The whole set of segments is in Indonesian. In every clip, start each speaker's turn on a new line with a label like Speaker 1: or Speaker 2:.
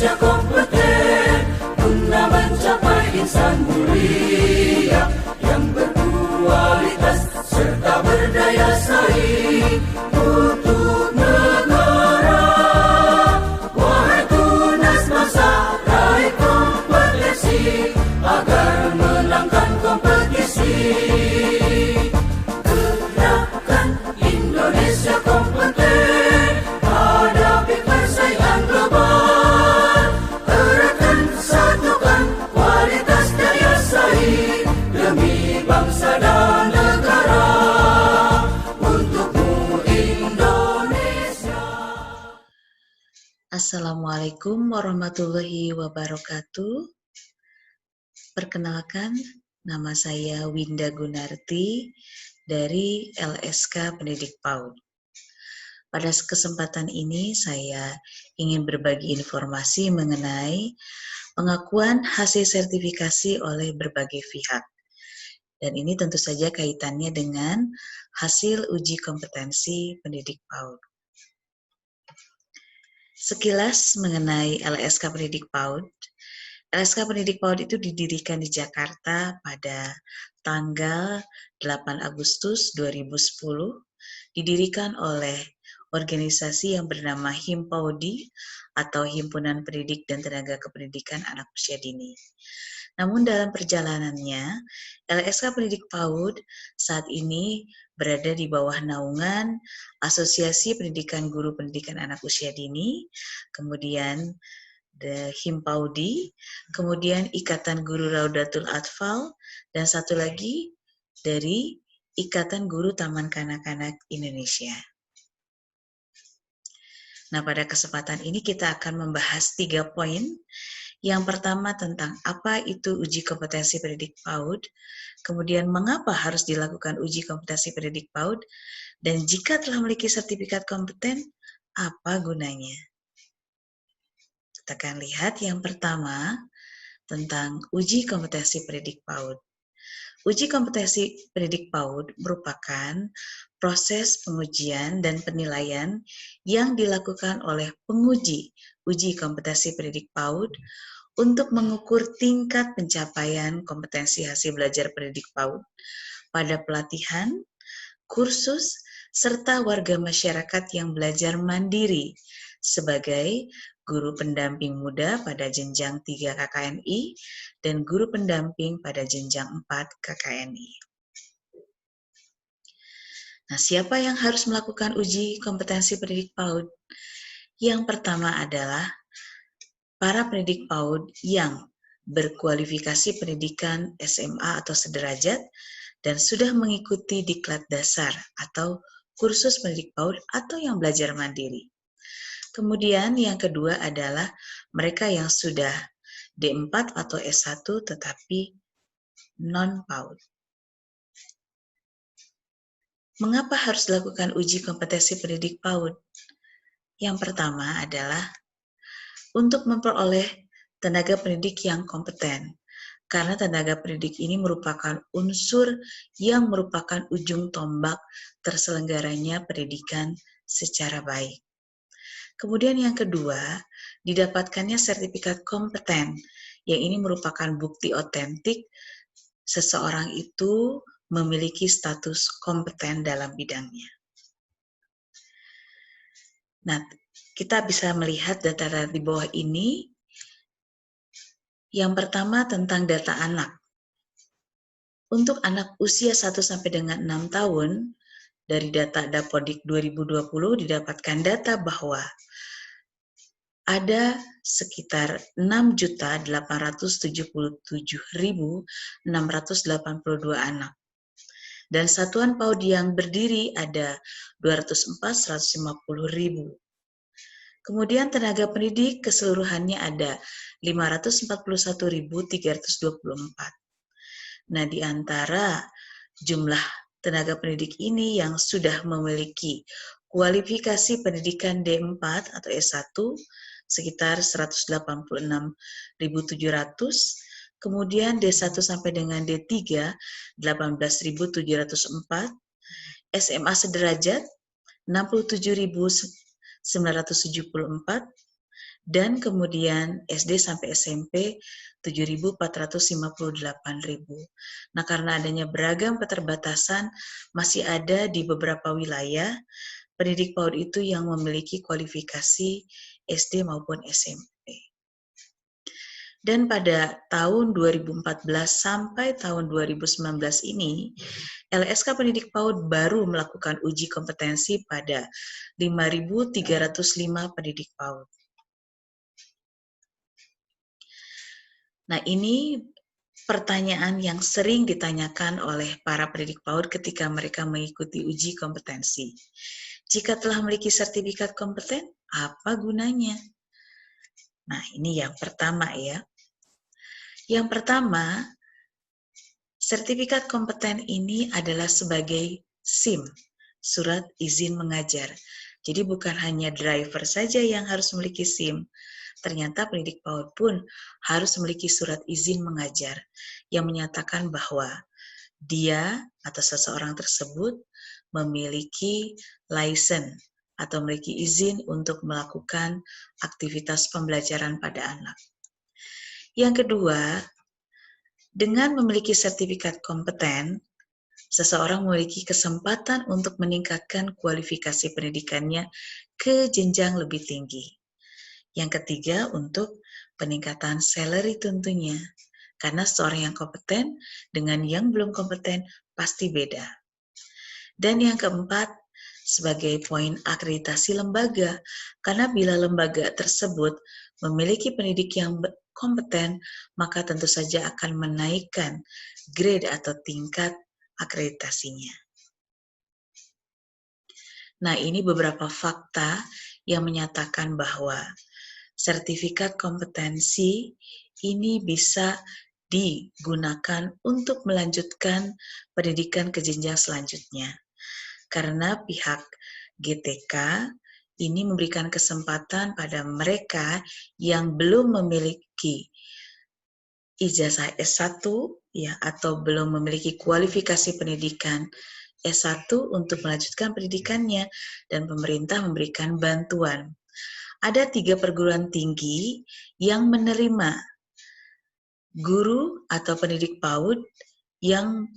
Speaker 1: Indonesia kompeten guna mencapai insan mulia yang berkualitas serta berdaya saing untuk negara. Wahai tunas bangsa, raih kompetensi agar menangkan kompetisi. Gerakan Indonesia kompeten hadapi persaingan global. Eratkan, satukan kualitas daya saing demi bangsa dan negara. Untukmu Indonesia.
Speaker 2: Assalamualaikum warahmatullahi wabarakatuh. Perkenalkan, nama saya Winda Gunarti dari LSK Pendidik PAUD. Pada kesempatan ini saya ingin berbagi informasi mengenai pengakuan hasil sertifikasi oleh berbagai pihak. Dan ini tentu saja kaitannya dengan hasil uji kompetensi pendidik PAUD. Sekilas mengenai LSK Pendidik PAUD. LSK Pendidik PAUD itu didirikan di Jakarta pada tanggal 8 Agustus 2010, didirikan oleh organisasi yang bernama Himpaudi atau Himpunan Pendidik dan Tenaga Kependidikan Anak Usia Dini. Namun dalam perjalanannya, LSK Pendidik PAUD saat ini berada di bawah naungan Asosiasi Pendidikan Guru Pendidikan Anak Usia Dini, kemudian Himpaudi, kemudian Ikatan Guru Raudatul Atfal, dan satu lagi dari Ikatan Guru Taman Kanak-Kanak Indonesia. Nah, pada kesempatan ini kita akan membahas 3 poin. Yang pertama tentang apa itu uji kompetensi pendidik PAUD, kemudian mengapa harus dilakukan uji kompetensi pendidik PAUD, dan jika telah memiliki sertifikat kompeten, apa gunanya? Kita akan lihat yang pertama tentang uji kompetensi pendidik PAUD. Uji kompetensi pendidik PAUD merupakan proses pengujian dan penilaian yang dilakukan oleh penguji uji kompetensi pendidik PAUD untuk mengukur tingkat pencapaian kompetensi hasil belajar pendidik PAUD pada pelatihan, kursus, serta warga masyarakat yang belajar mandiri sebagai guru pendamping muda pada jenjang 3 KKNI dan guru pendamping pada jenjang 4 KKNI. Nah, siapa yang harus melakukan uji kompetensi pendidik PAUD? Yang pertama adalah para pendidik PAUD yang berkualifikasi pendidikan SMA atau sederajat dan sudah mengikuti diklat dasar atau kursus pendidik PAUD atau yang belajar mandiri. Kemudian yang kedua adalah mereka yang sudah D4 atau S1 tetapi non-PAUD. Mengapa harus dilakukan uji kompetensi pendidik PAUD? Yang pertama adalah untuk memperoleh tenaga pendidik yang kompeten. Karena tenaga pendidik ini merupakan unsur yang merupakan ujung tombak terselenggaranya pendidikan secara baik. Kemudian yang kedua, didapatkannya sertifikat kompeten, yang ini merupakan bukti otentik seseorang itu memiliki status kompeten dalam bidangnya. Nah, kita bisa melihat data di bawah ini. Yang pertama tentang data anak. Untuk anak usia 1 sampai dengan 6 tahun, dari data Dapodik 2020 didapatkan data bahwa ada sekitar 6.877.682 anak. Dan satuan PAUD yang berdiri ada 204.150.000. Kemudian tenaga pendidik keseluruhannya ada 541.324. Nah, di antara jumlah tenaga pendidik ini yang sudah memiliki kualifikasi pendidikan D4 atau S1 sekitar 186.700, kemudian D1 sampai dengan D3 18.704, SMA sederajat 67.974, dan kemudian SD sampai SMP 7.458.000. Nah, karena adanya beragam keterbatasan, masih ada di beberapa wilayah pendidik PAUD itu yang memiliki kualifikasi SD maupun SMP. Dan pada tahun 2014 sampai tahun 2019 ini, LSK Pendidik PAUD baru melakukan uji kompetensi pada 5.305 pendidik PAUD. Nah, ini pertanyaan yang sering ditanyakan oleh para pendidik PAUD ketika mereka mengikuti uji kompetensi. Jika telah memiliki sertifikat kompeten, apa gunanya? Nah, ini yang pertama ya. Yang pertama, sertifikat kompeten ini adalah sebagai SIM, surat izin mengajar. Jadi bukan hanya driver saja yang harus memiliki SIM, ternyata pendidik PAUD pun harus memiliki surat izin mengajar yang menyatakan bahwa dia atau seseorang tersebut memiliki license atau memiliki izin untuk melakukan aktivitas pembelajaran pada anak. Yang kedua, dengan memiliki sertifikat kompeten, seseorang memiliki kesempatan untuk meningkatkan kualifikasi pendidikannya ke jenjang lebih tinggi. Yang ketiga, untuk peningkatan salary tentunya, karena seorang yang kompeten dengan yang belum kompeten pasti beda. Dan yang keempat, sebagai poin akreditasi lembaga, karena bila lembaga tersebut memiliki pendidik yang kompeten, maka tentu saja akan menaikkan grade atau tingkat akreditasinya. Nah, ini beberapa fakta yang menyatakan bahwa sertifikat kompetensi ini bisa digunakan untuk melanjutkan pendidikan ke jenjang selanjutnya. Karena pihak GTK ini memberikan kesempatan pada mereka yang belum memiliki ijazah S1 ya atau belum memiliki kualifikasi pendidikan S1 untuk melanjutkan pendidikannya, dan pemerintah memberikan bantuan. Ada 3 perguruan tinggi yang menerima guru atau pendidik PAUD yang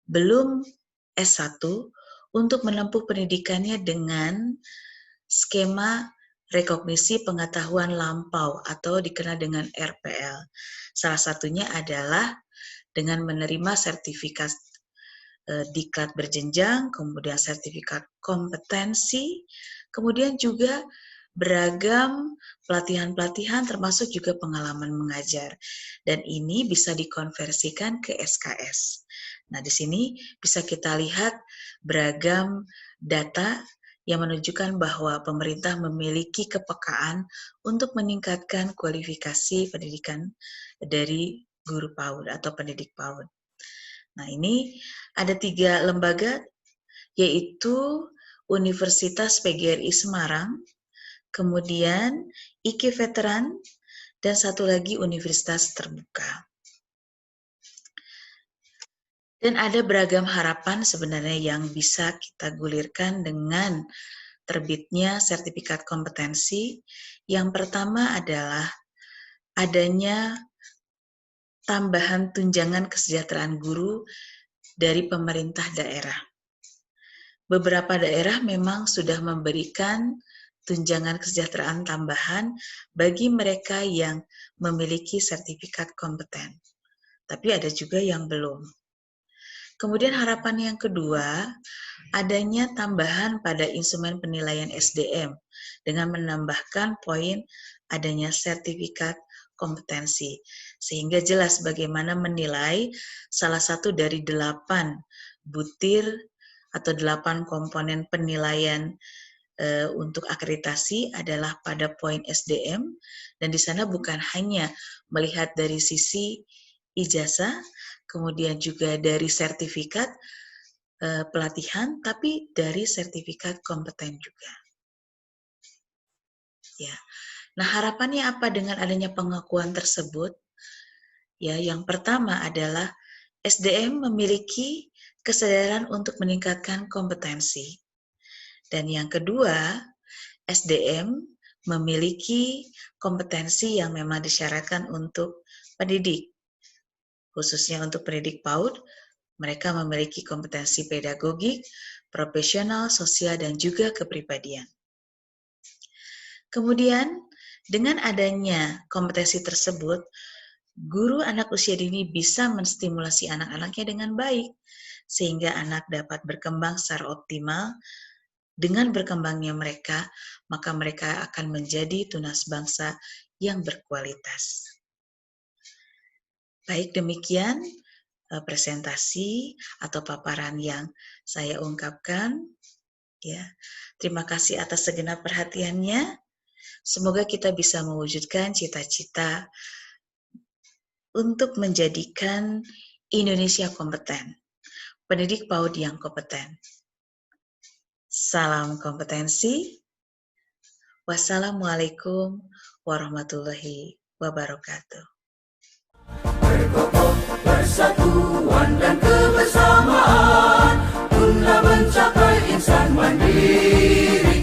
Speaker 2: belum S1 untuk menempuh pendidikannya dengan skema rekognisi pengetahuan lampau atau dikenal dengan RPL. Salah satunya adalah dengan menerima sertifikat diklat berjenjang, kemudian sertifikat kompetensi, kemudian juga beragam pelatihan-pelatihan termasuk juga pengalaman mengajar. Dan ini bisa dikonversikan ke SKS. Nah, di sini bisa kita lihat beragam data yang menunjukkan bahwa pemerintah memiliki kepekaan untuk meningkatkan kualifikasi pendidikan dari guru PAUD atau pendidik PAUD. Nah, ini ada 3 lembaga, yaitu Universitas PGRI Semarang, kemudian IKI Veteran, dan satu lagi Universitas Terbuka. Dan ada beragam harapan sebenarnya yang bisa kita gulirkan dengan terbitnya sertifikat kompetensi. Yang pertama adalah adanya tambahan tunjangan kesejahteraan guru dari pemerintah daerah. Beberapa daerah memang sudah memberikan tunjangan kesejahteraan tambahan bagi mereka yang memiliki sertifikat kompeten. Tapi ada juga yang belum. Kemudian harapan yang kedua, adanya tambahan pada instrumen penilaian SDM dengan menambahkan poin adanya sertifikat kompetensi. Sehingga jelas bagaimana menilai salah satu dari 8 butir atau 8 komponen penilaian untuk akreditasi adalah pada poin SDM, dan di sana bukan hanya melihat dari sisi ijazah, kemudian juga dari sertifikat pelatihan, tapi dari sertifikat kompeten juga. Ya. Nah, harapannya apa dengan adanya pengakuan tersebut? Ya, yang pertama adalah SDM memiliki kesadaran untuk meningkatkan kompetensi. Dan yang kedua, SDM memiliki kompetensi yang memang disyaratkan untuk pendidik. Khususnya untuk pendidik PAUD, mereka memiliki kompetensi pedagogik, profesional, sosial, dan juga kepribadian. Kemudian, dengan adanya kompetensi tersebut, guru anak usia dini bisa menstimulasi anak-anaknya dengan baik, sehingga anak dapat berkembang secara optimal. Dengan berkembangnya mereka, maka mereka akan menjadi tunas bangsa yang berkualitas. Baik, demikian presentasi atau paparan yang saya ungkapkan. Ya, terima kasih atas segenap perhatiannya. Semoga kita bisa mewujudkan cita-cita untuk menjadikan Indonesia kompeten, pendidik PAUD yang kompeten. Salam kompetensi. Wassalamualaikum warahmatullahi wabarakatuh.
Speaker 1: Berkokoh persatuan dan kebersamaan guna mencapai insan mandiri.